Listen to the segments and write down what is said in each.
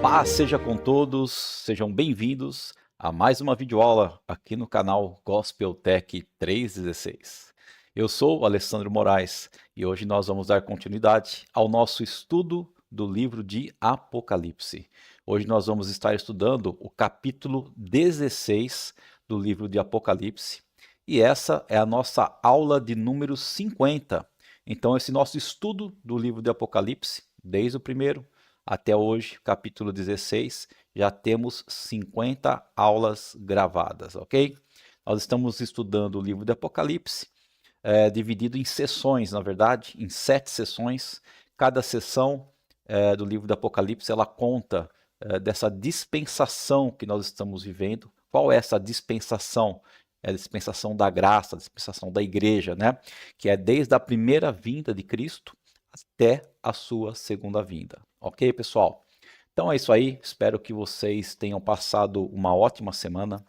Paz seja com todos, sejam bem-vindos a mais uma videoaula aqui no canal Gospel Tech 316. Eu sou o Alessandro Moraes e hoje nós vamos dar continuidade ao nosso estudo do livro de Apocalipse. Hoje nós vamos estar estudando o capítulo 16 do livro de Apocalipse e essa é a nossa aula de número 50. Então, esse nosso estudo do livro de Apocalipse, desde o primeiro até hoje, capítulo 16, já temos 50 aulas gravadas, ok? Nós estamos estudando o livro de Apocalipse, dividido em sessões, na verdade, em 7 sessões. Cada sessão do livro do Apocalipse, ela conta dessa dispensação que nós estamos vivendo. Qual é essa dispensação? É a dispensação da graça, a dispensação da igreja, né? Que é desde a primeira vinda de Cristo até a sua segunda vinda. Ok, pessoal? Então é isso aí. Espero que vocês tenham passado uma ótima semana.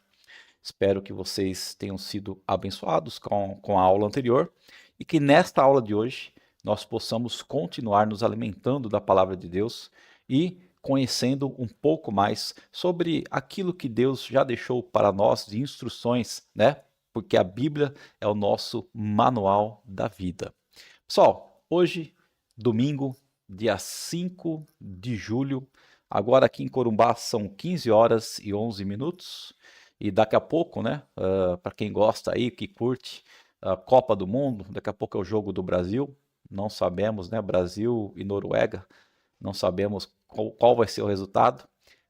Espero que vocês tenham sido abençoados com a aula anterior e que nesta aula de hoje nós possamos continuar nos alimentando da palavra de Deus e conhecendo um pouco mais sobre aquilo que Deus já deixou para nós de instruções, né? Porque a Bíblia é o nosso manual da vida. Pessoal, hoje, domingo, dia 5 de julho, agora aqui em Corumbá são 15 horas e 11 minutos. E daqui a pouco, né, para quem gosta aí, que curte a Copa do Mundo, daqui a pouco é o jogo do Brasil. Não sabemos, né, Brasil e Noruega, não sabemos qual vai ser o resultado,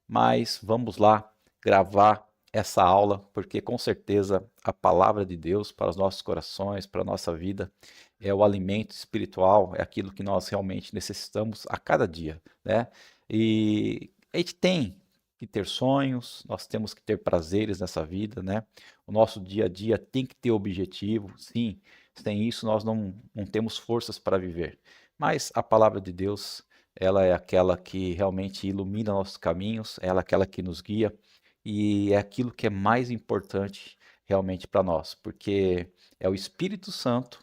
mas vamos lá gravar essa aula, porque com certeza a palavra de Deus para os nossos corações, para a nossa vida, é o alimento espiritual, é aquilo que nós realmente necessitamos a cada dia, né? E a gente tem que ter sonhos, nós temos que ter prazeres nessa vida, né? O nosso dia a dia tem que ter objetivo, sim, sem isso nós não temos forças para viver. Mas a palavra de Deus, ela é aquela que realmente ilumina nossos caminhos, ela é aquela que nos guia e é aquilo que é mais importante realmente para nós, porque é o Espírito Santo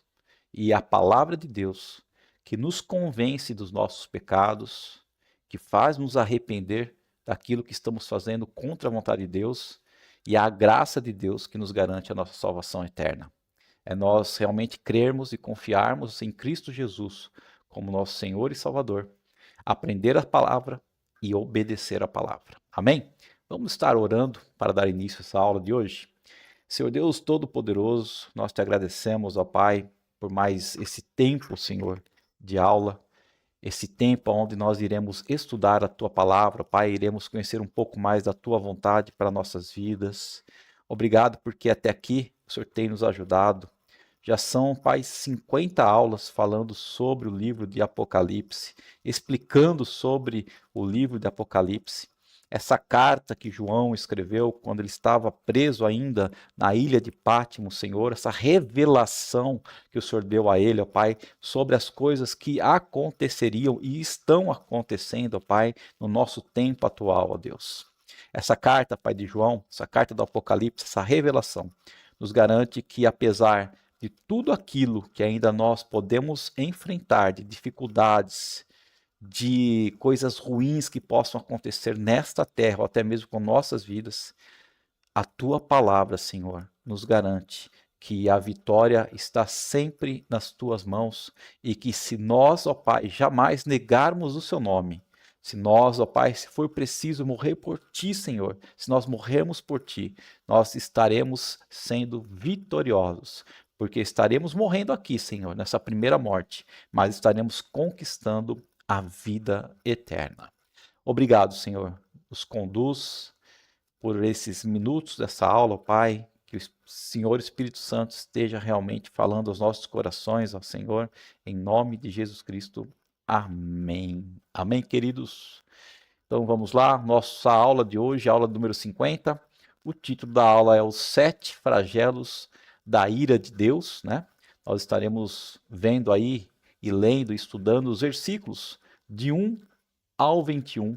e a palavra de Deus que nos convence dos nossos pecados, que faz nos arrepender daquilo que estamos fazendo contra a vontade de Deus e a graça de Deus que nos garante a nossa salvação eterna. É nós realmente crermos e confiarmos em Cristo Jesus como nosso Senhor e Salvador, aprender a palavra e obedecer a palavra. Amém? Vamos estar orando para dar início a essa aula de hoje. Senhor Deus Todo-Poderoso, nós te agradecemos, ó Pai, por mais esse tempo, Senhor, de aula, esse tempo onde nós iremos estudar a Tua palavra, Pai, iremos conhecer um pouco mais da Tua vontade para nossas vidas. Obrigado porque até aqui o Senhor tem nos ajudado. Já são, Pai, 50 aulas falando sobre o livro de Apocalipse, explicando sobre o livro de Apocalipse. Essa carta que João escreveu quando ele estava preso ainda na ilha de Patmos, Senhor, essa revelação que o Senhor deu a ele, ó Pai, sobre as coisas que aconteceriam e estão acontecendo, ó Pai, no nosso tempo atual, ó Deus. Essa carta, Pai de João, essa carta do Apocalipse, essa revelação, nos garante que apesar de tudo aquilo que ainda nós podemos enfrentar, de dificuldades, de coisas ruins que possam acontecer nesta terra, ou até mesmo com nossas vidas, a tua palavra, Senhor, nos garante que a vitória está sempre nas tuas mãos e que se nós, ó Pai, jamais negarmos o seu nome, se nós, ó Pai, se for preciso morrer por ti, Senhor, se nós morrermos por ti, nós estaremos sendo vitoriosos, porque estaremos morrendo aqui, Senhor, nessa primeira morte, mas estaremos conquistando a vida eterna. Obrigado, Senhor. Nos conduz por esses minutos dessa aula, Pai, que o Senhor Espírito Santo esteja realmente falando aos nossos corações, ao Senhor, em nome de Jesus Cristo. Amém. Amém, queridos? Então vamos lá, nossa aula de hoje, aula número 50. O título da aula é Os Sete Flagelos da Ira de Deus, né? Nós estaremos vendo aí e lendo, estudando os versículos de 1 ao 21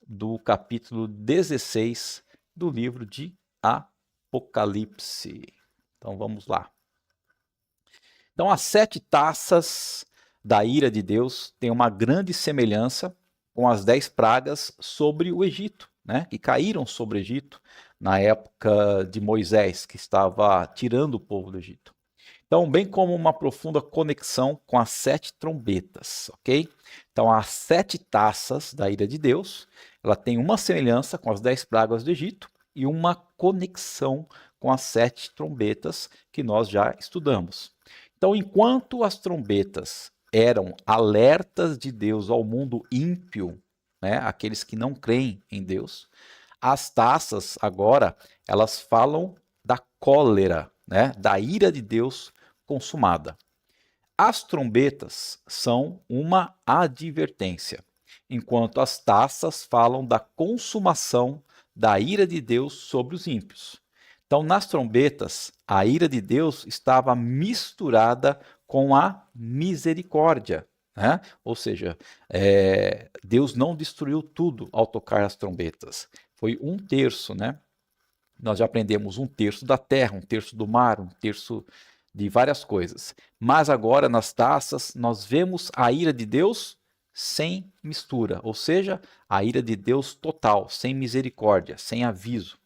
do capítulo 16 do livro de Apocalipse. Então vamos lá. Então as 7 taças da ira de Deus têm uma grande semelhança com as 10 pragas sobre o Egito, né? Que caíram sobre o Egito na época de Moisés, que estava tirando o povo do Egito. Então, bem como uma profunda conexão com as 7 trombetas, ok? Então, as 7 taças da ira de Deus, ela tem uma semelhança com as 10 pragas do Egito e uma conexão com as 7 trombetas que nós já estudamos. Então, enquanto as trombetas eram alertas de Deus ao mundo ímpio, né, aqueles que não creem em Deus, as taças agora, elas falam da cólera, né, da ira de Deus consumada. As trombetas são uma advertência, enquanto as taças falam da consumação da ira de Deus sobre os ímpios. Então, nas trombetas, a ira de Deus estava misturada com a misericórdia, né? Ou seja, Deus não destruiu tudo ao tocar as trombetas. Foi 1/3, né? Nós já aprendemos 1/3 da terra, 1/3 do mar, 1/3 de várias coisas. Mas agora, nas taças, nós vemos a ira de Deus sem mistura, ou seja, a ira de Deus total, sem misericórdia, sem aviso.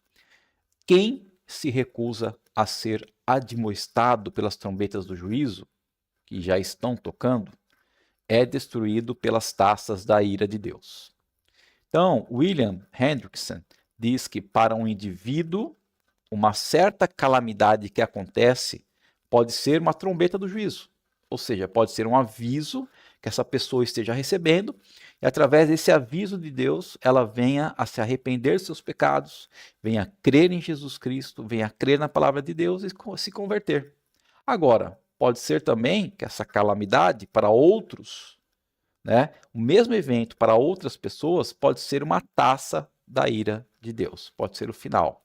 Quem se recusa a ser admoestado pelas trombetas do juízo, que já estão tocando, é destruído pelas taças da ira de Deus. Então, William Hendrickson diz que para um indivíduo, uma certa calamidade que acontece pode ser uma trombeta do juízo, ou seja, pode ser um aviso que essa pessoa esteja recebendo, e através desse aviso de Deus, ela venha a se arrepender dos seus pecados, venha a crer em Jesus Cristo, venha a crer na palavra de Deus e se converter. Agora, pode ser também que essa calamidade para outros, né, o mesmo evento para outras pessoas pode ser uma taça da ira de Deus, pode ser o final.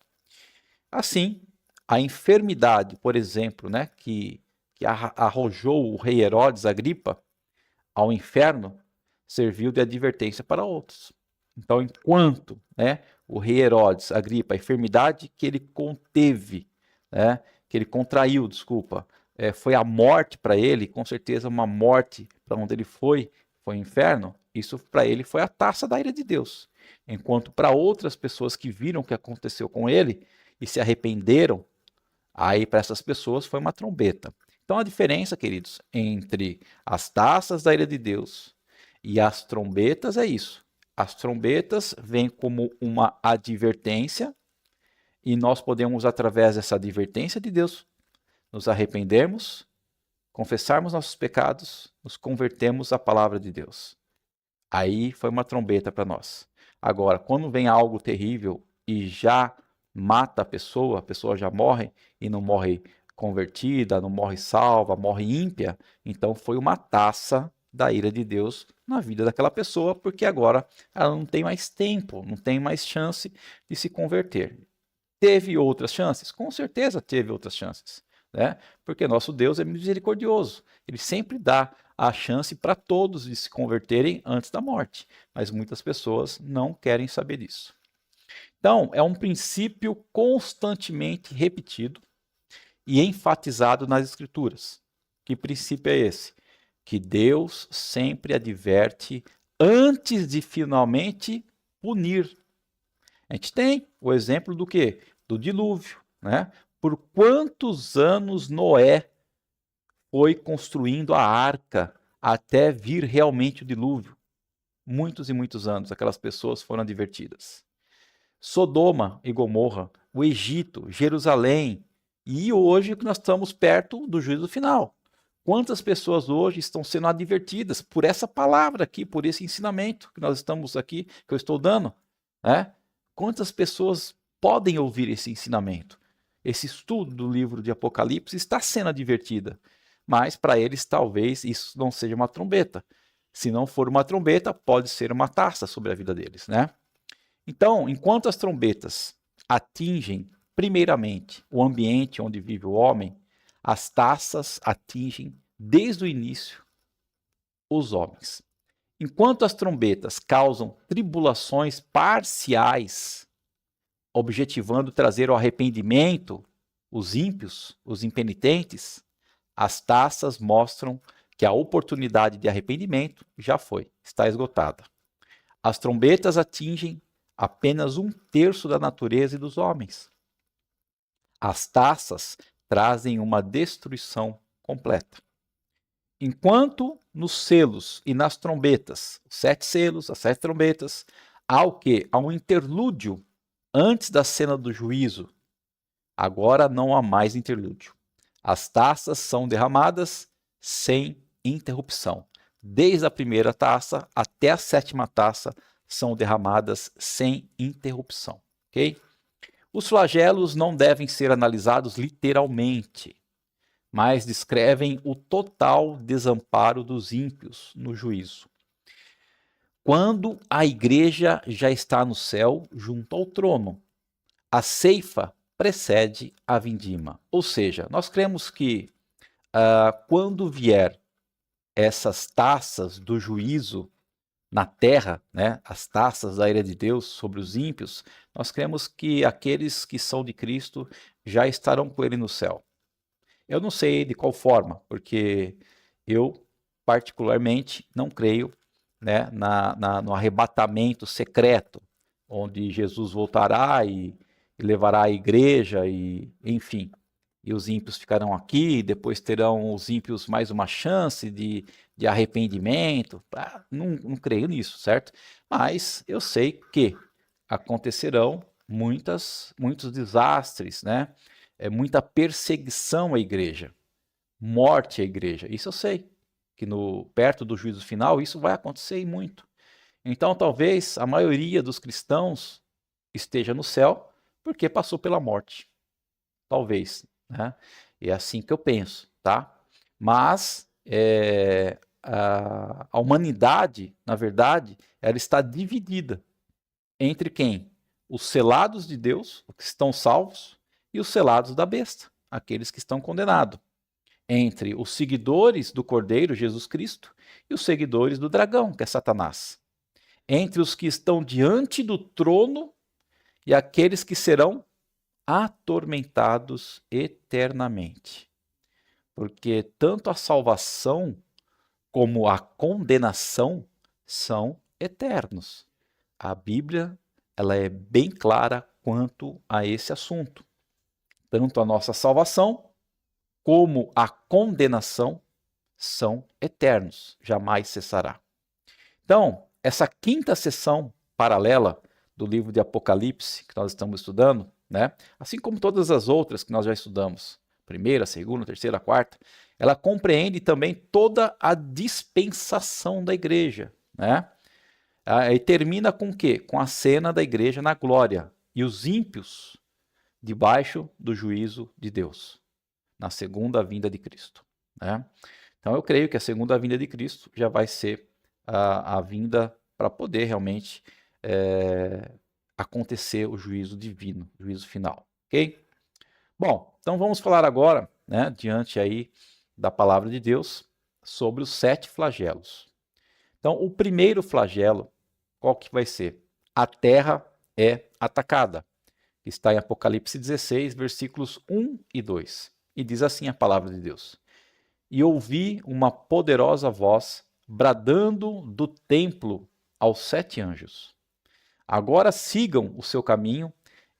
Assim, a enfermidade, por exemplo, né, que arrojou o rei Herodes Agripa ao inferno, serviu de advertência para outros. Então, enquanto, né, o rei Herodes Agripa, a enfermidade que ele conteve, né, que ele contraiu, desculpa, foi a morte para ele, com certeza uma morte para onde ele foi o inferno, isso para ele foi a taça da ira de Deus. Enquanto para outras pessoas que viram o que aconteceu com ele e se arrependeram, aí para essas pessoas foi uma trombeta. Então a diferença, queridos, entre as taças da ira de Deus e as trombetas é isso. As trombetas vêm como uma advertência e nós podemos, através dessa advertência de Deus, nos arrependermos, confessarmos nossos pecados, nos convertermos à palavra de Deus. Aí foi uma trombeta para nós. Agora, quando vem algo terrível e já mata a pessoa já morre e não morre convertida, não morre salva, morre ímpia, então foi uma taça da ira de Deus na vida daquela pessoa, porque agora ela não tem mais tempo, não tem mais chance de se converter. Teve outras chances? Com certeza teve outras chances, né? Porque nosso Deus é misericordioso, ele sempre dá a chance para todos de se converterem antes da morte, mas muitas pessoas não querem saber disso. Então, é um princípio constantemente repetido e enfatizado nas Escrituras. Que princípio é esse? Que Deus sempre adverte antes de finalmente punir. A gente tem o exemplo do quê? Do dilúvio, né? Por quantos anos Noé foi construindo a arca até vir realmente o dilúvio? Muitos e muitos anos, aquelas pessoas foram advertidas. Sodoma e Gomorra, o Egito, Jerusalém, e hoje que nós estamos perto do juízo final. Quantas pessoas hoje estão sendo advertidas por essa palavra aqui, por esse ensinamento que nós estamos aqui, que eu estou dando, né? Quantas pessoas podem ouvir esse ensinamento? Esse estudo do livro de Apocalipse está sendo advertida, mas para eles talvez isso não seja uma trombeta. Se não for uma trombeta, pode ser uma taça sobre a vida deles, né? Então, enquanto as trombetas atingem primeiramente o ambiente onde vive o homem, as taças atingem desde o início os homens. Enquanto as trombetas causam tribulações parciais, objetivando trazer ao arrependimento os ímpios, os impenitentes, as taças mostram que a oportunidade de arrependimento já foi, está esgotada. As trombetas atingem apenas 1/3 da natureza e dos homens. As taças trazem uma destruição completa. Enquanto nos selos e nas trombetas, os 7 selos, as 7 trombetas, há o quê? Há um interlúdio antes da cena do juízo. Agora não há mais interlúdio. As taças são derramadas sem interrupção. Desde a primeira taça até a 7ª taça são derramadas sem interrupção. Ok? Os flagelos não devem ser analisados literalmente, mas descrevem o total desamparo dos ímpios no juízo. Quando a igreja já está no céu, junto ao trono, a ceifa precede a vindima. Ou seja, nós cremos que quando vier essas taças do juízo na terra, né, as taças da ira de Deus sobre os ímpios, nós cremos que aqueles que são de Cristo já estarão com ele no céu. Eu não sei de qual forma, porque eu particularmente não creio, né, no arrebatamento secreto, onde Jesus voltará e levará a igreja, e enfim, e os ímpios ficarão aqui, depois terão os ímpios mais uma chance de arrependimento. Não creio nisso, certo? Mas eu sei que acontecerão muitos desastres, né? Muita perseguição à igreja, morte à igreja. Isso eu sei, que perto do juízo final isso vai acontecer e muito. Então talvez a maioria dos cristãos esteja no céu porque passou pela morte. Talvez, né? É assim que eu penso, tá? Mas a humanidade, na verdade, ela está dividida entre quem? Os selados de Deus, os que estão salvos, e os selados da besta, aqueles que estão condenados. Entre os seguidores do Cordeiro, Jesus Cristo, e os seguidores do dragão, que é Satanás. Entre os que estão diante do trono e aqueles que serão atormentados eternamente. Porque tanto a salvação como a condenação são eternos. A Bíblia, ela é bem clara quanto a esse assunto. Tanto a nossa salvação como a condenação são eternos, jamais cessará. Então, essa 5ª sessão paralela do livro de Apocalipse que nós estamos estudando, né? Assim como todas as outras que nós já estudamos, 1ª, 2ª, 3ª, 4ª, ela compreende também toda a dispensação da igreja, né? E termina com o quê? Com a cena da igreja na glória e os ímpios debaixo do juízo de Deus, na segunda vinda de Cristo, né? Então eu creio que a segunda vinda de Cristo já vai ser a vinda para poder realmente acontecer o juízo divino, o juízo final, ok? Bom, então vamos falar agora, né, diante aí da palavra de Deus, sobre os 7 flagelos. Então, o primeiro flagelo, qual que vai ser? A terra é atacada. Está em Apocalipse 16, versículos 1 e 2. E diz assim a palavra de Deus: E ouvi uma poderosa voz bradando do templo aos 7 anjos. Agora sigam o seu caminho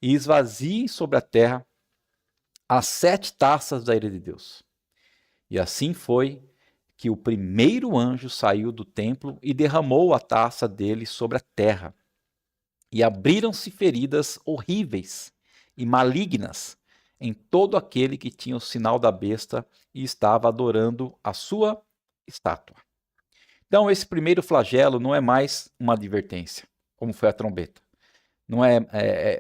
e esvaziem sobre a terra as 7 taças da ira de Deus. E assim foi que o primeiro anjo saiu do templo e derramou a taça dele sobre a terra. E abriram-se feridas horríveis e malignas em todo aquele que tinha o sinal da besta e estava adorando a sua estátua. Então, esse primeiro flagelo não é mais uma advertência, como foi a trombeta. Não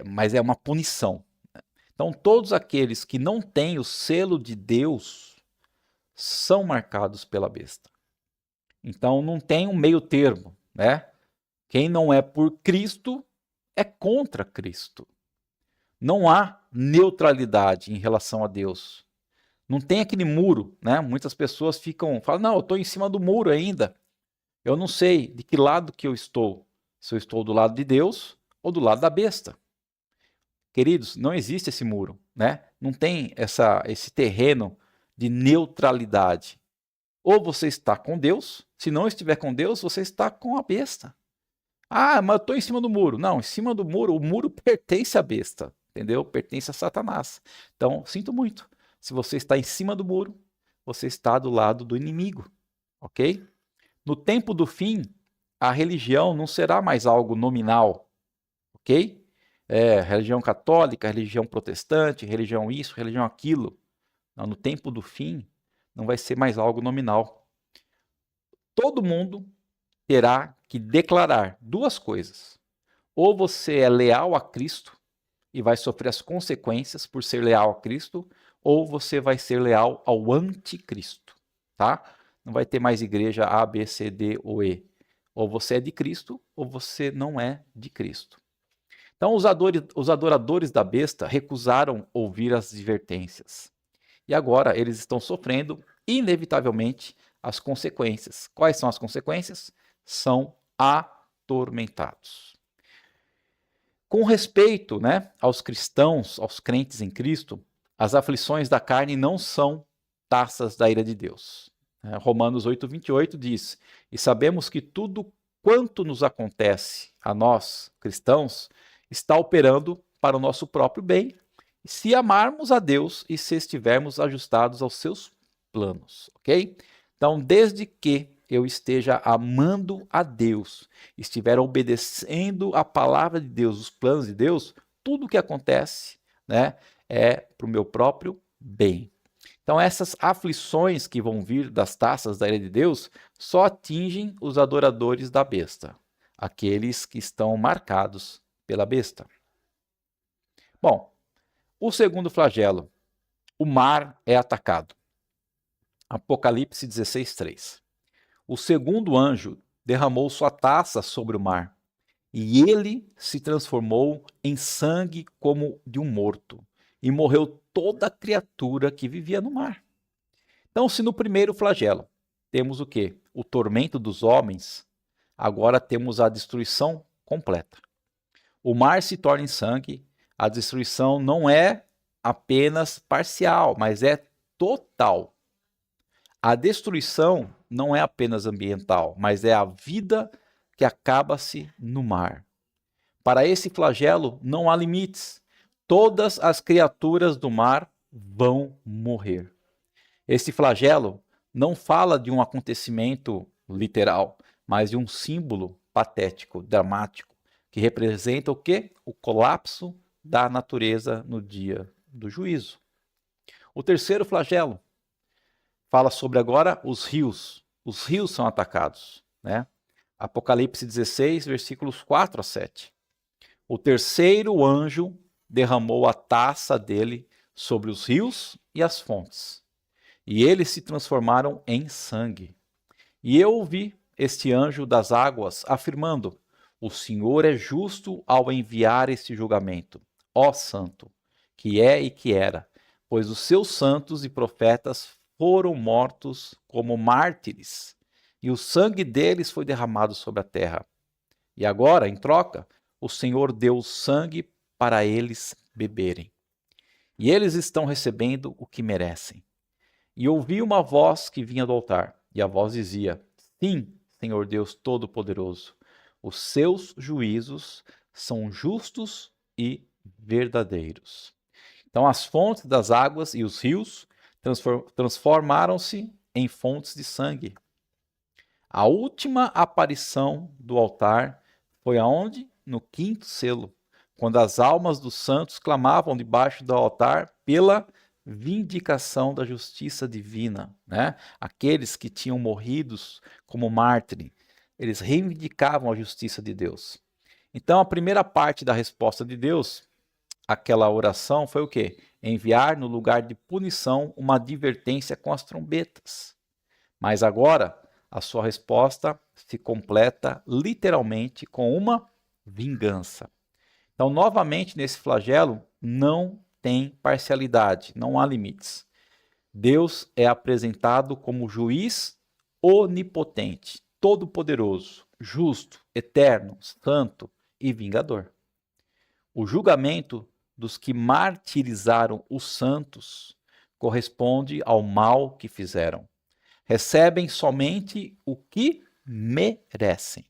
mas é uma punição. Então, todos aqueles que não têm o selo de Deus são marcados pela besta. Então, não tem um meio termo, né? Quem não é por Cristo é contra Cristo. Não há neutralidade em relação a Deus. Não tem aquele muro, né? Muitas pessoas falam, não, eu estou em cima do muro ainda. Eu não sei de que lado que eu estou. Se eu estou do lado de Deus ou do lado da besta. Queridos, não existe esse muro, né? Não tem esse terreno de neutralidade. Ou você está com Deus, se não estiver com Deus, você está com a besta. Ah, mas eu estou em cima do muro. Não, em cima do muro, o muro pertence à besta, entendeu? Pertence a Satanás. Então, sinto muito. Se você está em cima do muro, você está do lado do inimigo, ok? No tempo do fim, a religião não será mais algo nominal, ok? Religião católica, religião protestante, religião isso, religião aquilo. Não, no tempo do fim, não vai ser mais algo nominal. Todo mundo terá que declarar duas coisas. Ou você é leal a Cristo e vai sofrer as consequências por ser leal a Cristo, ou você vai ser leal ao anticristo, tá? Não vai ter mais igreja A, B, C, D ou E. Ou você é de Cristo, ou você não é de Cristo. Então, os adoradores da besta recusaram ouvir as advertências. E agora eles estão sofrendo, inevitavelmente, as consequências. Quais são as consequências? São atormentados. Com respeito, né, aos cristãos, aos crentes em Cristo, as aflições da carne não são taças da ira de Deus. Romanos 8:28 diz: E sabemos que tudo quanto nos acontece a nós, cristãos, está operando para o nosso próprio bem, se amarmos a Deus e se estivermos ajustados aos seus planos, ok? Então, desde que eu esteja amando a Deus, estiver obedecendo a palavra de Deus, os planos de Deus, tudo o que acontece, né, é para o meu próprio bem. Então, essas aflições que vão vir das taças da ira de Deus só atingem os adoradores da besta, aqueles que estão marcados pela besta. Bom, o segundo flagelo, o mar é atacado. Apocalipse 16:3. O segundo anjo derramou sua taça sobre o mar, e ele se transformou em sangue como de um morto, e morreu toda criatura que vivia no mar. Então, se no primeiro flagelo temos o quê? O tormento dos homens, agora temos a destruição completa. O mar se torna em sangue, a destruição não é apenas parcial, mas é total. A destruição não é apenas ambiental, mas é a vida que acaba-se no mar. Para esse flagelo não há limites. Todas as criaturas do mar vão morrer. Esse flagelo não fala de um acontecimento literal, mas de um símbolo patético, dramático, que representa o quê? O colapso da natureza no dia do juízo. O terceiro flagelo fala sobre agora os rios. Os rios são atacados, né? Apocalipse 16, versículos 4 a 7. O terceiro anjo derramou a taça dele sobre os rios e as fontes, e eles se transformaram em sangue. E eu ouvi este anjo das águas afirmando: O Senhor é justo ao enviar este julgamento, ó Santo, que é e que era, pois os seus santos e profetas foram mortos como mártires, e o sangue deles foi derramado sobre a terra. E agora, em troca, o Senhor deu sangue para eles beberem. E eles estão recebendo o que merecem. E ouvi uma voz que vinha do altar, e a voz dizia: Sim, Senhor Deus Todo-Poderoso, os seus juízos são justos e verdadeiros. Então, as fontes das águas e os rios transformaram-se em fontes de sangue. A última aparição do altar foi aonde? No quinto selo, quando as almas dos santos clamavam debaixo do altar pela vindicação da justiça divina, né? Aqueles que tinham morrido como mártires, eles reivindicavam a justiça de Deus. Então, a primeira parte da resposta de Deus, aquela oração, foi o quê? Enviar no lugar de punição uma advertência com as trombetas. Mas agora, a sua resposta se completa literalmente com uma vingança. Então, novamente, nesse flagelo, não tem parcialidade, não há limites. Deus é apresentado como juiz onipotente, todo-poderoso, justo, eterno, santo e vingador. O julgamento dos que martirizaram os santos corresponde ao mal que fizeram. Recebem somente o que merecem.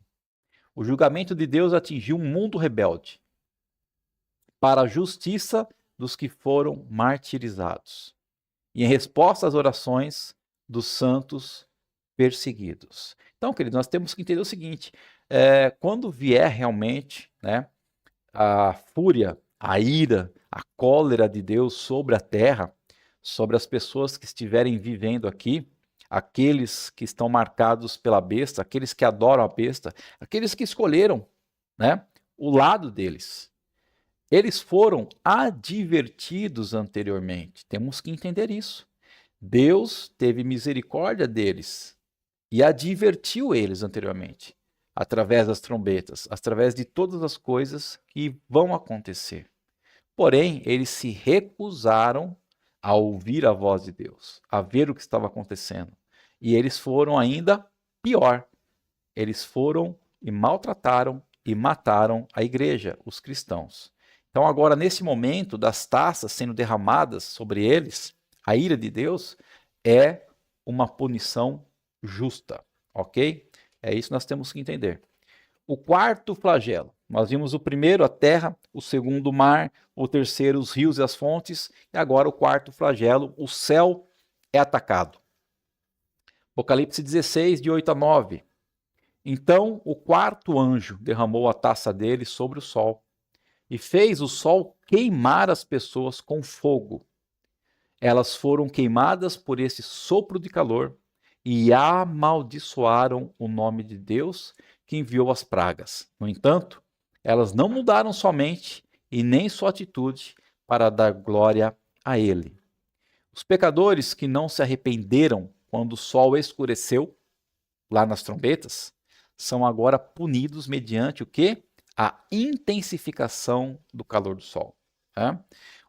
O julgamento de Deus atingiu um mundo rebelde para a justiça dos que foram martirizados e em resposta às orações dos santos perseguidos. Então, queridos, nós temos que entender o seguinte, quando vier realmente, né, a fúria, a ira, a cólera de Deus sobre a terra, sobre as pessoas que estiverem vivendo aqui, aqueles que estão marcados pela besta, aqueles que adoram a besta, aqueles que escolheram, né, o lado deles. Eles foram advertidos anteriormente. Temos que entender isso. Deus teve misericórdia deles e advertiu eles anteriormente, através das trombetas, através de todas as coisas que vão acontecer. Porém, eles se recusaram a ouvir a voz de Deus, a ver o que estava acontecendo. E eles foram ainda pior. Eles foram e maltrataram e mataram a igreja, os cristãos. Então, agora, nesse momento das taças sendo derramadas sobre eles, a ira de Deus é uma punição justa, ok? É isso que nós temos que entender. O quarto flagelo. Nós vimos o primeiro, a terra, o segundo, o mar, o terceiro, os rios e as fontes, e agora o quarto flagelo, o céu é atacado. Apocalipse 16, de 8 a 9. Então o quarto anjo derramou a taça dele sobre o sol, e fez o sol queimar as pessoas com fogo. Elas foram queimadas por esse sopro de calor e amaldiçoaram o nome de Deus que enviou as pragas. No entanto, elas não mudaram sua mente e nem sua atitude para dar glória a Ele. Os pecadores que não se arrependeram quando o sol escureceu, lá nas trombetas, são agora punidos mediante o quê? A intensificação do calor do sol.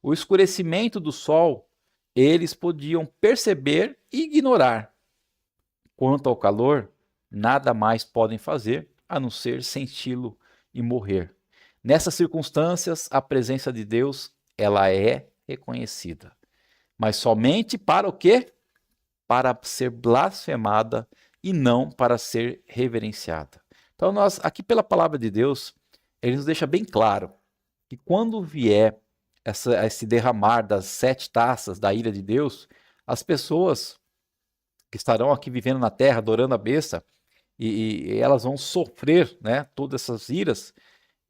O escurecimento do sol, eles podiam perceber e ignorar. Quanto ao calor, nada mais podem fazer a não ser senti-lo e morrer. Nessas circunstâncias, a presença de Deus, ela é reconhecida. Mas somente para o quê? Para ser blasfemada e não para ser reverenciada. Então, nós, aqui pela palavra de Deus, ele nos deixa bem claro que quando vier esse derramar das 7 taças da ira de Deus, as pessoas que estarão aqui vivendo na terra, adorando a besta, e elas vão sofrer, né, todas essas iras,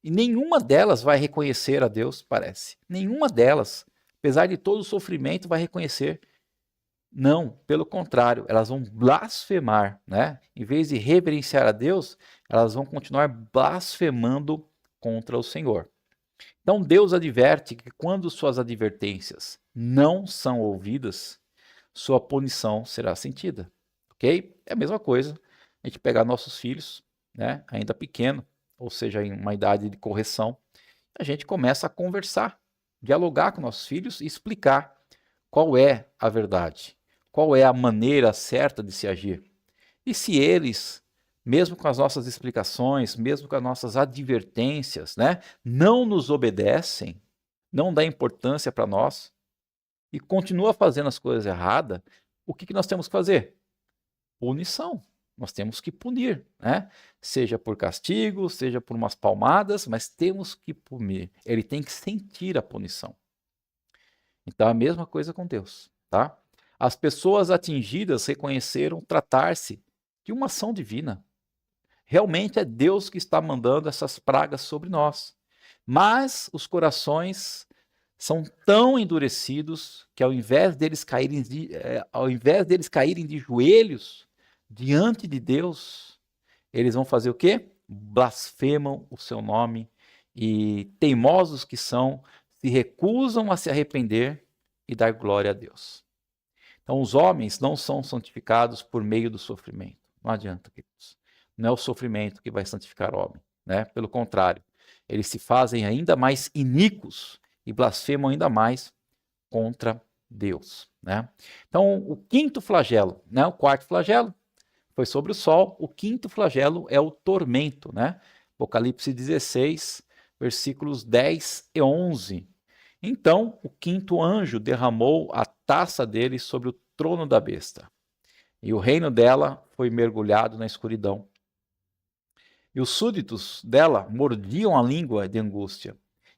e nenhuma delas vai reconhecer a Deus, parece. Nenhuma delas, apesar de todo o sofrimento, vai reconhecer. Não, pelo contrário, elas vão blasfemar, né? Em vez de reverenciar a Deus, elas vão continuar blasfemando contra o Senhor. Então Deus adverte que quando suas advertências não são ouvidas, sua punição será sentida, ok? É a mesma coisa a gente pegar nossos filhos, né, ainda pequeno, ou seja, em uma idade de correção, a gente começa a conversar, dialogar com nossos filhos e explicar qual é a verdade, qual é a maneira certa de se agir. E se eles, mesmo com as nossas explicações, mesmo com as nossas advertências, né, não nos obedecem, não dá importância para nós e continua fazendo as coisas erradas, o que nós temos que fazer? Punição. Nós temos que punir, né? Seja por castigo, seja por umas palmadas, mas temos que punir. Ele tem que sentir a punição. Então, a mesma coisa com Deus, tá? As pessoas atingidas reconheceram tratar-se de uma ação divina. Realmente é Deus que está mandando essas pragas sobre nós. Mas os corações são tão endurecidos que ao invés deles caírem de joelhos diante de Deus, eles vão fazer o quê? Blasfemam o seu nome e teimosos que são, se recusam a se arrepender e dar glória a Deus. Então os homens não são santificados por meio do sofrimento. Não adianta, queridos. Não é o sofrimento que vai santificar o homem, né? Pelo contrário, eles se fazem ainda mais iníquos e blasfemam ainda mais contra Deus, né? Então, o quinto flagelo, né? O quarto flagelo foi sobre o sol, o quinto flagelo é o tormento, né? Apocalipse 16, versículos 10 e 11. Então, o quinto anjo derramou a taça dele sobre o trono da besta, e o reino dela foi mergulhado na escuridão. E os súditos dela mordiam a língua de angústia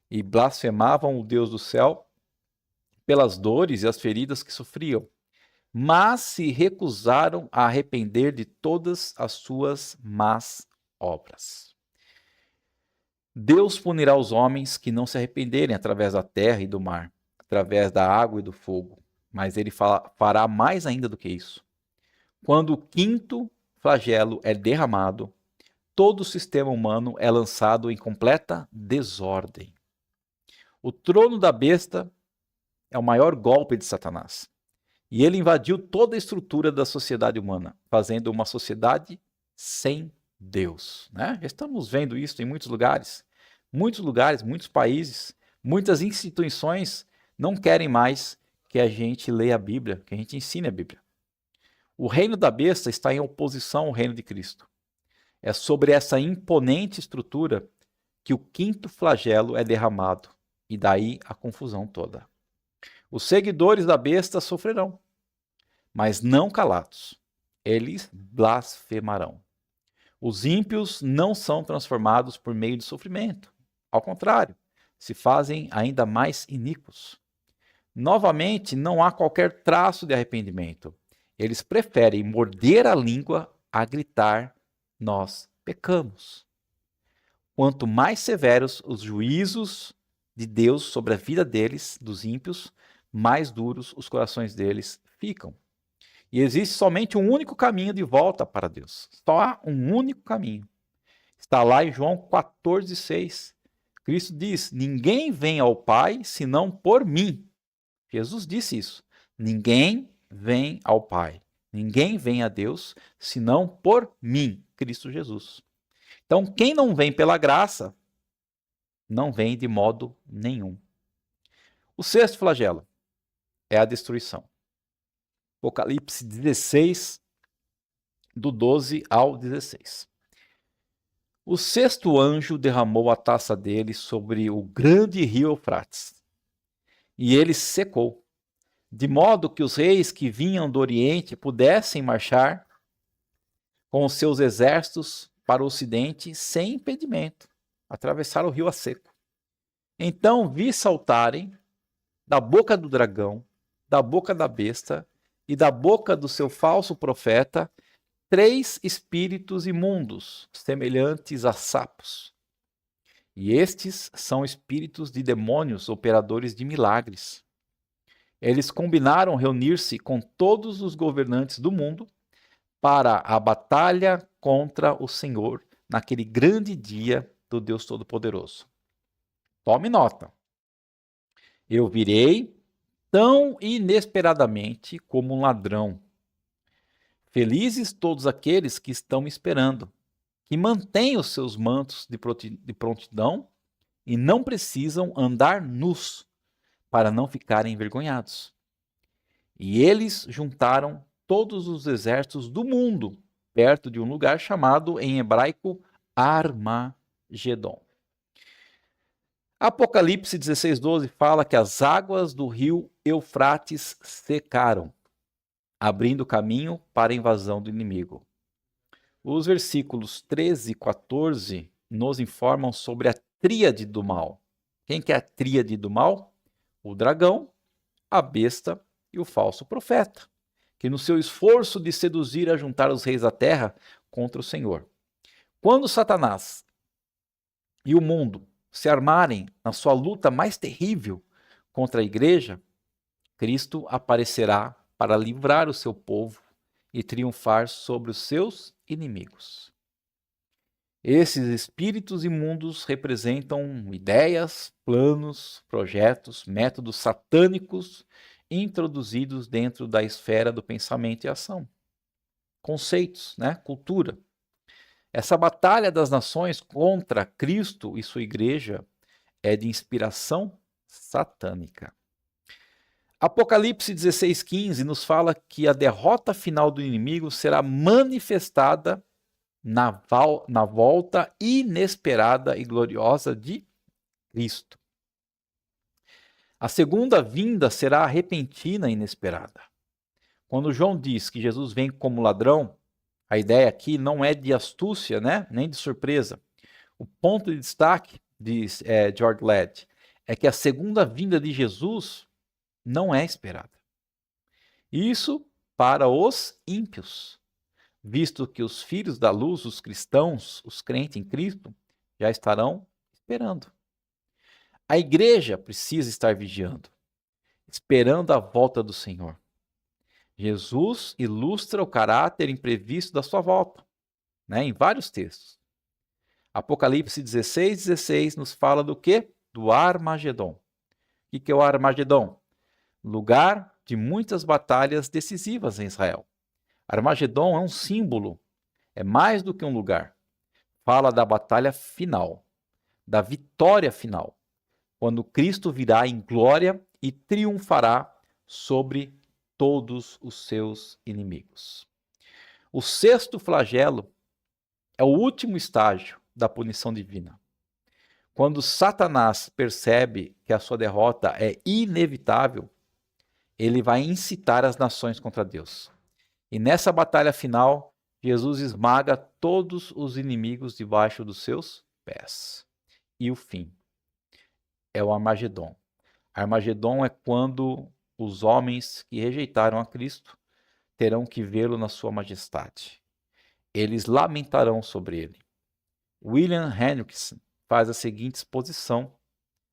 e blasfemavam o Deus do céu pelas dores e as feridas que sofriam, mas se recusaram a arrepender de todas as suas más obras. Deus punirá os homens que não se arrependerem através da terra e do mar, através da água e do fogo, mas ele fará mais ainda do que isso. Quando o quinto flagelo é derramado, todo o sistema humano é lançado em completa desordem. O trono da besta é o maior golpe de Satanás. E ele invadiu toda a estrutura da sociedade humana, fazendo uma sociedade sem Deus. Né? Já estamos vendo isso em muitos lugares, muitos países, muitas instituições não querem mais que a gente leia a Bíblia, que a gente ensine a Bíblia. O reino da besta está em oposição ao reino de Cristo. É sobre essa imponente estrutura que o quinto flagelo é derramado, e daí a confusão toda. Os seguidores da besta sofrerão, mas não calados. Eles blasfemarão. Os ímpios não são transformados por meio de sofrimento. Ao contrário, se fazem ainda mais iníquos. Novamente, não há qualquer traço de arrependimento. Eles preferem morder a língua a gritar: nós pecamos. Quanto mais severos os juízos de Deus sobre a vida deles, dos ímpios, mais duros os corações deles ficam. E existe somente um único caminho de volta para Deus. Só há um único caminho. Está lá em João 14,6. Cristo diz: ninguém vem ao Pai senão por mim. Jesus disse isso. Ninguém vem ao Pai. Ninguém vem a Deus senão por mim, Cristo Jesus. Então, quem não vem pela graça, não vem de modo nenhum. O sexto flagelo é a destruição. Apocalipse 16, do 12 ao 16. O sexto anjo derramou a taça dele sobre o grande rio Eufrates, e ele secou, de modo que os reis que vinham do Oriente pudessem marchar com os seus exércitos para o Ocidente sem impedimento, atravessar o rio a seco. Então vi saltarem da boca do dragão, da boca da besta e da boca do seu falso profeta 3 espíritos imundos, semelhantes a sapos. E estes são espíritos de demônios, operadores de milagres. Eles combinaram reunir-se com todos os governantes do mundo para a batalha contra o Senhor naquele grande dia do Deus Todo-Poderoso. Tome nota. Eu virei tão inesperadamente como um ladrão. Felizes todos aqueles que estão me esperando, que mantêm os seus mantos de prontidão e não precisam andar nus para não ficarem envergonhados. E eles juntaram todos os exércitos do mundo perto de um lugar chamado em hebraico Armagedon. Apocalipse 16:12 fala que as águas do rio Eufrates secaram, abrindo caminho para a invasão do inimigo. Os versículos 13 e 14 nos informam sobre a tríade do mal. Quem que é a tríade do mal? O dragão, a besta e o falso profeta, que no seu esforço de seduzir a juntar os reis da terra contra o Senhor. Quando Satanás e o mundo se armarem na sua luta mais terrível contra a igreja, Cristo aparecerá para livrar o seu povo e triunfar sobre os seus inimigos. Esses espíritos imundos representam ideias, planos, projetos, métodos satânicos introduzidos dentro da esfera do pensamento e ação. Conceitos, cultura. Essa batalha das nações contra Cristo e sua igreja é de inspiração satânica. Apocalipse 16:15 nos fala que a derrota final do inimigo será manifestada na volta inesperada e gloriosa de Cristo. A segunda vinda será repentina e inesperada. Quando João diz que Jesus vem como ladrão, A ideia aqui não é de astúcia, né? Nem de surpresa. O ponto de destaque, diz George Led, é que a segunda vinda de Jesus não é esperada. Isso para os ímpios, visto que os filhos da luz, os cristãos, os crentes em Cristo, já estarão esperando. A igreja precisa estar vigiando, esperando a volta do Senhor. Jesus ilustra o caráter imprevisto da sua volta, né, em vários textos. Apocalipse 16:16 nos fala do quê? Do Armagedon. O que é o Armagedon? Lugar de muitas batalhas decisivas em Israel. Armagedon é um símbolo, é mais do que um lugar. Fala da batalha final, da vitória final, quando Cristo virá em glória e triunfará sobre todos os seus inimigos. O sexto flagelo é o último estágio da punição divina. Quando Satanás percebe que a sua derrota é inevitável, ele vai incitar as nações contra Deus. E nessa batalha final, Jesus esmaga todos os inimigos debaixo dos seus pés. E o fim é o Armagedon. Armagedon é quando os homens que rejeitaram a Cristo terão que vê-lo na sua majestade. Eles lamentarão sobre ele. William Hendrickson faz a seguinte exposição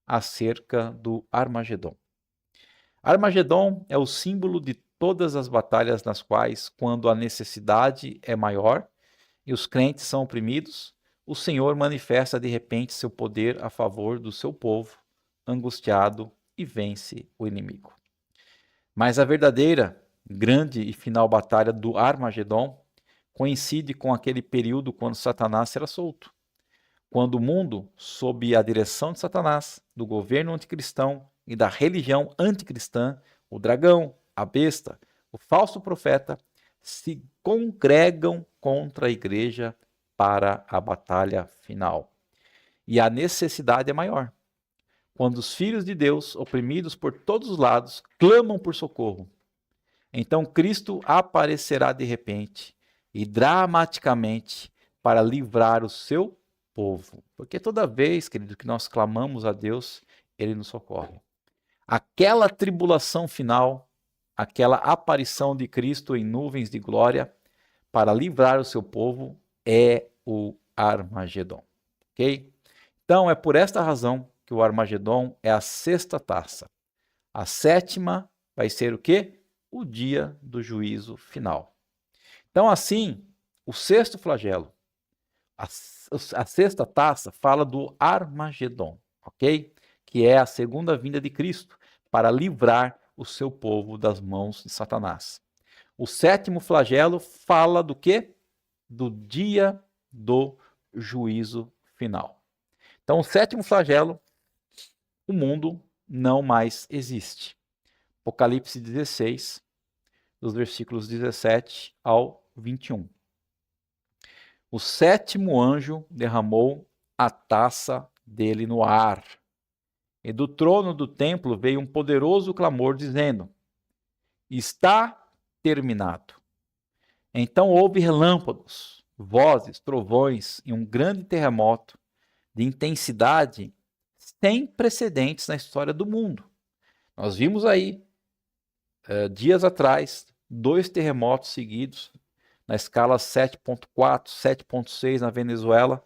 acerca do Armagedon. Armagedon é o símbolo de todas as batalhas nas quais, quando a necessidade é maior e os crentes são oprimidos, o Senhor manifesta de repente seu poder a favor do seu povo, angustiado, e vence o inimigo. Mas a verdadeira, grande e final batalha do Armagedon coincide com aquele período quando Satanás será solto. Quando o mundo, sob a direção de Satanás, do governo anticristão e da religião anticristã, o dragão, a besta, o falso profeta, se congregam contra a igreja para a batalha final. E a necessidade é maior. Quando os filhos de Deus, oprimidos por todos os lados, clamam por socorro, então Cristo aparecerá de repente e dramaticamente para livrar o seu povo. Porque toda vez, querido, que nós clamamos a Deus, Ele nos socorre. Aquela tribulação final, aquela aparição de Cristo em nuvens de glória para livrar o seu povo é o Armagedon. Ok? Então é por esta razão que o Armagedon é a sexta taça. A sétima vai ser o quê? O dia do juízo final. Então assim, o sexto flagelo, a sexta taça fala do Armagedon, ok? Que é a segunda vinda de Cristo para livrar o seu povo das mãos de Satanás. O sétimo flagelo fala do quê? Do dia do juízo final. Então, o sétimo flagelo, o mundo não mais existe. Apocalipse 16, dos versículos 17 ao 21. O sétimo anjo derramou a taça dele no ar. E do trono do templo veio um poderoso clamor dizendo: está terminado. Então houve relâmpagos, vozes, trovões e um grande terremoto de intensidade sem precedentes na história do mundo. Nós vimos aí, dias atrás, 2 terremotos seguidos, na escala 7.4, 7.6 na Venezuela,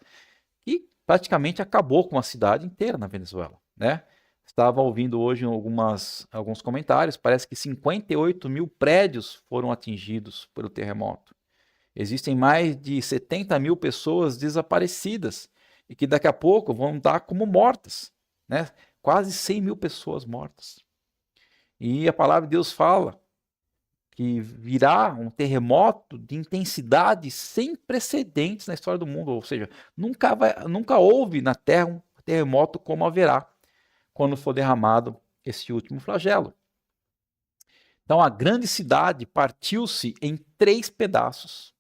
e praticamente acabou com a cidade inteira na Venezuela, né? Estava ouvindo hoje alguns comentários, parece que 58 mil prédios foram atingidos pelo terremoto. Existem mais de 70 mil pessoas desaparecidas e que daqui a pouco vão estar como mortas, né? Quase 100 mil pessoas mortas. E a palavra de Deus fala que virá um terremoto de intensidade sem precedentes na história do mundo, ou seja, nunca houve na Terra um terremoto como haverá quando for derramado esse último flagelo. Então a grande cidade partiu-se em 3 pedaços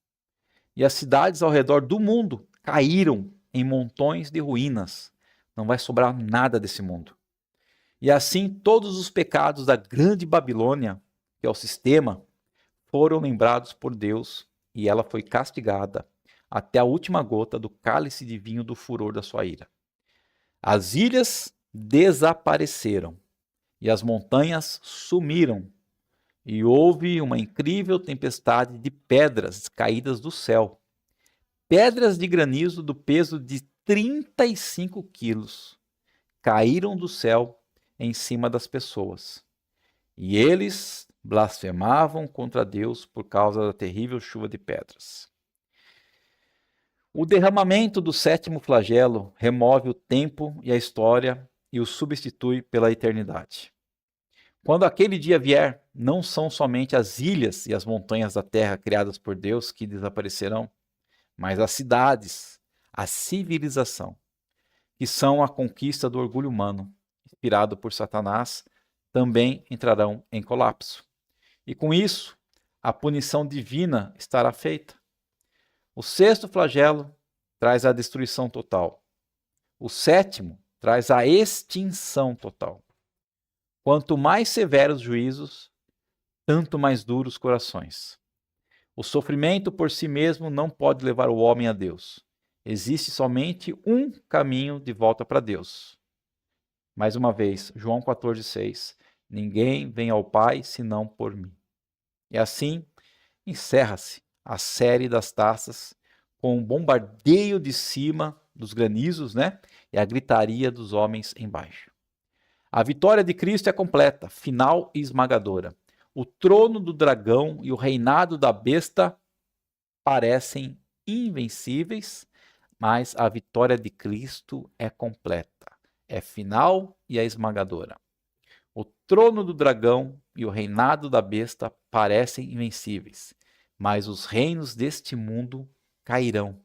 e as cidades ao redor do mundo caíram em montões de ruínas. Não vai sobrar nada desse mundo. E assim todos os pecados da grande Babilônia, que é o sistema, foram lembrados por Deus e ela foi castigada até a última gota do cálice de vinho do furor da sua ira. As ilhas desapareceram e as montanhas sumiram, e houve uma incrível tempestade de pedras caídas do céu. Pedras de granizo do peso de 35 quilos caíram do céu em cima das pessoas. E eles blasfemavam contra Deus por causa da terrível chuva de pedras. O derramamento do sétimo flagelo remove o tempo e a história e o substitui pela eternidade. Quando aquele dia vier, não são somente as ilhas e as montanhas da terra criadas por Deus que desaparecerão, mas as cidades, a civilização, que são a conquista do orgulho humano, inspirado por Satanás, também entrarão em colapso. E com isso, a punição divina estará feita. O sexto flagelo traz a destruição total. O sétimo traz a extinção total. Quanto mais severos juízos, tanto mais duros corações. O sofrimento por si mesmo não pode levar o homem a Deus. Existe somente um caminho de volta para Deus. Mais uma vez, João 14,6. Ninguém vem ao Pai senão por mim. E assim encerra-se a série das taças com um bombardeio de cima dos granizos, né? E a gritaria dos homens embaixo. A vitória de Cristo é completa, final e esmagadora. O trono do dragão e o reinado da besta parecem invencíveis, mas a vitória de Cristo é completa, é final e é esmagadora. O trono do dragão e o reinado da besta parecem invencíveis, mas os reinos deste mundo cairão.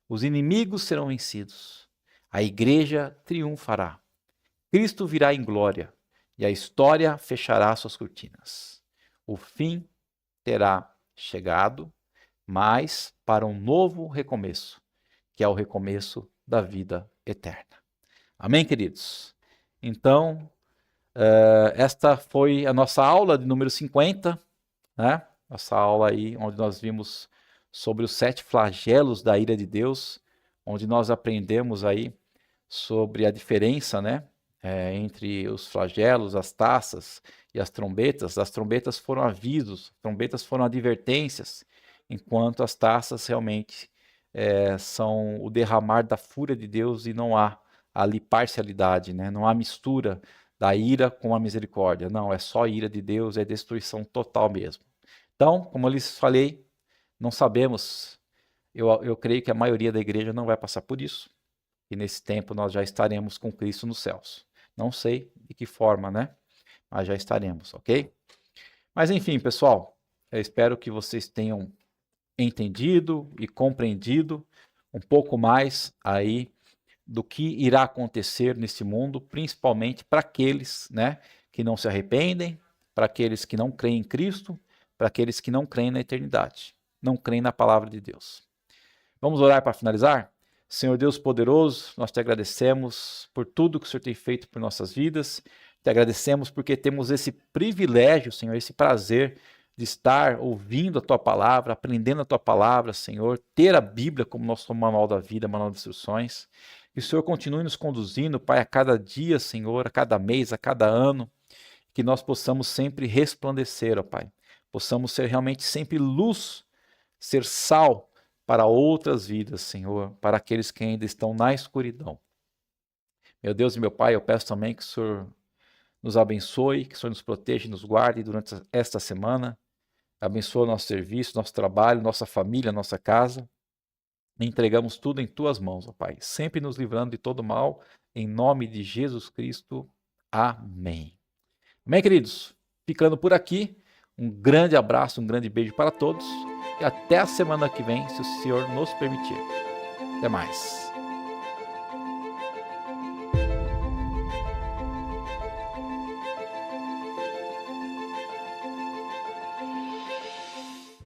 Os inimigos serão vencidos. A igreja triunfará. Cristo virá em glória e a história fechará suas cortinas. O fim terá chegado, mas para um novo recomeço, que é o recomeço da vida eterna. Amém, queridos? Então, esta foi a nossa aula de número 50, né? Nossa aula aí, onde nós vimos sobre os 7 flagelos da ira de Deus, onde nós aprendemos aí sobre a diferença, né? Entre os flagelos, as taças e as trombetas. As trombetas foram avisos, as trombetas foram advertências, enquanto as taças realmente são o derramar da fúria de Deus e não há ali parcialidade, né? Não há mistura da ira com a misericórdia. Não, é só ira de Deus, é destruição total mesmo. Então, como eu lhes falei, não sabemos, eu creio que a maioria da igreja não vai passar por isso, e nesse tempo nós já estaremos com Cristo nos céus. Não sei de que forma, né? Mas já estaremos, ok? Mas enfim, pessoal, eu espero que vocês tenham entendido e compreendido um pouco mais aí do que irá acontecer nesse mundo, principalmente para aqueles, né, que não se arrependem, para aqueles que não creem em Cristo, para aqueles que não creem na eternidade, não creem na palavra de Deus. Vamos orar para finalizar? Senhor Deus poderoso, nós te agradecemos por tudo que o Senhor tem feito por nossas vidas, te agradecemos porque temos esse privilégio, Senhor, esse prazer de estar ouvindo a Tua palavra, aprendendo a Tua palavra, Senhor, ter a Bíblia como nosso manual da vida, manual de instruções. Que o Senhor continue nos conduzindo, Pai, a cada dia, Senhor, a cada mês, a cada ano, que nós possamos sempre resplandecer, ó Pai. Possamos ser realmente sempre luz, ser sal para outras vidas, Senhor, para aqueles que ainda estão na escuridão. Meu Deus e meu Pai, eu peço também que o Senhor nos abençoe, que o Senhor nos proteja e nos guarde durante esta semana. Abençoa o nosso serviço, nosso trabalho, nossa família, nossa casa. Entregamos tudo em Tuas mãos, ó Pai, sempre nos livrando de todo mal, em nome de Jesus Cristo. Amém. Amém, queridos? Ficando por aqui, um grande abraço, um grande beijo para todos e até a semana que vem, se o Senhor nos permitir. Até mais.